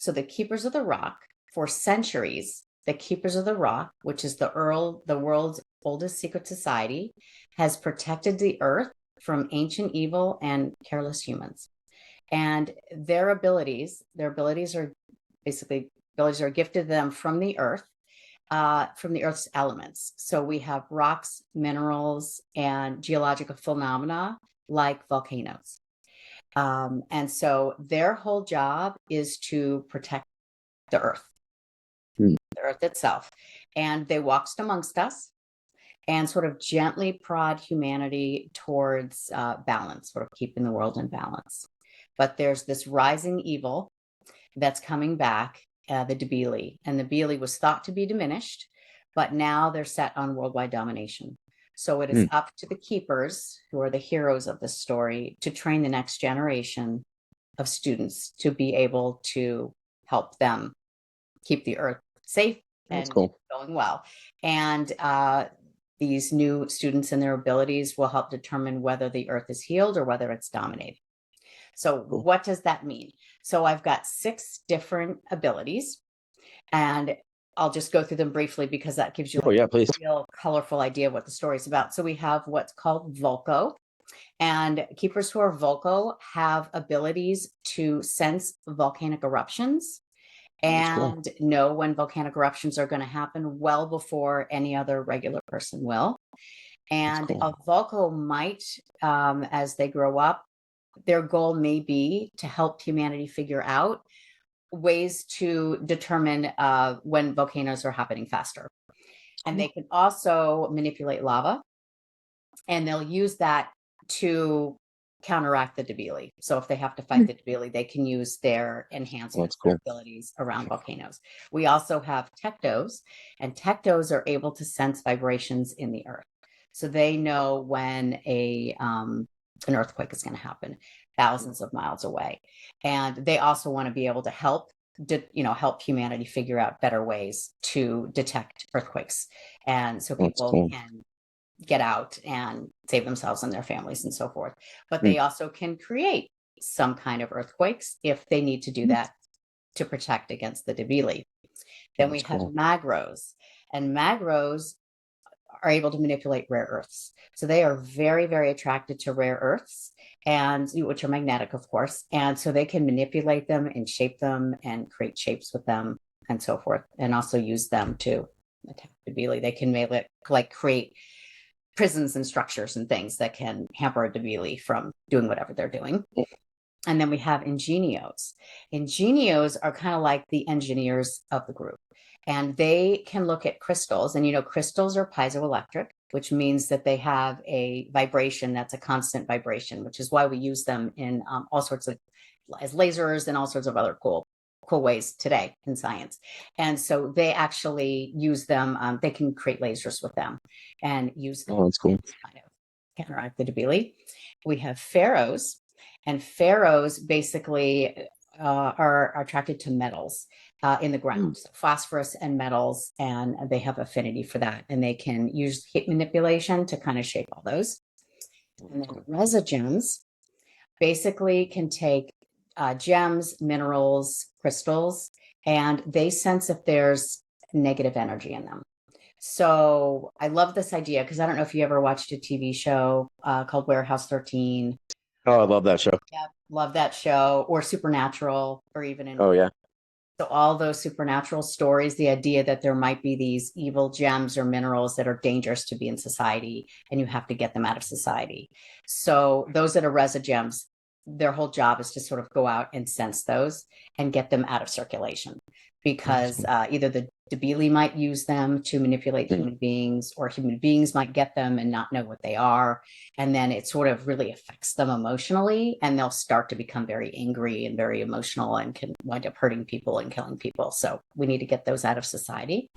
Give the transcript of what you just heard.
So the Keepers of the Rock, for centuries, the Keepers of the Rock, which is the world's oldest secret society, has protected the earth from ancient evil and careless humans. And their abilities are basically abilities are gifted them from the Earth's elements. So we have rocks, minerals, and geological phenomena like volcanoes. And so their whole job is to protect the Earth, the Earth itself. And they walked amongst us and sort of gently prod humanity towards balance, sort of keeping the world in balance. But there's this rising evil that's coming back, the Debili. And the Debili was thought to be diminished, but now they're set on worldwide domination. So it is up to the keepers, who are the heroes of the story, to train the next generation of students to be able to help them keep the earth safe and going well. And these new students and their abilities will help determine whether the earth is healed or whether it's dominated. So what does that mean? So I've got 6 different abilities, and I'll just go through them briefly because that gives you a real colorful idea of what the story is about. So we have what's called Vulko, and keepers who are Vulko have abilities to sense volcanic eruptions and know when volcanic eruptions are going to happen well before any other regular person will. And a Vulko might, as they grow up, their goal may be to help humanity figure out ways to determine when volcanoes are happening faster. And they can also manipulate lava, and they'll use that to counteract the Debili. So if they have to fight the Debili, they can use their enhancements, their abilities around volcanoes. We also have Tectos, and Tectos are able to sense vibrations in the earth. So they know when an earthquake is going to happen thousands of miles away. And they also want to be able to help humanity figure out better ways to detect earthquakes. And so people can get out and save themselves and their families and so forth. But they also can create some kind of earthquakes if they need to do that to protect against the Debili. Then we have Magros, and Magros are able to manipulate rare earths. So they are very, very attracted to rare earths, and which are magnetic, of course. And so they can manipulate them and shape them and create shapes with them and so forth, and also use them to attack the Debili. They can create prisons and structures and things that can hamper a Debili from doing whatever they're doing. And then we have Ingenios. Ingenios are kind of like the engineers of the group. And they can look at crystals, and crystals are piezoelectric, which means that they have a vibration that's a constant vibration, which is why we use them in all sorts of, as lasers and all sorts of other cool ways today in science. And so they actually use them. They can create lasers with them and use them that's cool. to kind of counteract the Debili. We have pharaohs, and pharaohs basically are attracted to metals in the ground, so phosphorus and metals, and they have affinity for that. And they can use heat manipulation to kind of shape all those. And then resogems basically can take gems, minerals, crystals, and they sense if there's negative energy in them. So I love this idea because I don't know if you ever watched a TV show called Warehouse 13. Oh, I love that show. Yeah, love that show. Or Supernatural, or even in so all those supernatural stories, the idea that there might be these evil gems or minerals that are dangerous to be in society, and you have to get them out of society. So those that are resogems, their whole job is to sort of go out and sense those and get them out of circulation, because either the Debili might use them to manipulate human beings, or human beings might get them and not know what they are. And then it sort of really affects them emotionally, and they'll start to become very angry and very emotional and can wind up hurting people and killing people. So we need to get those out of society.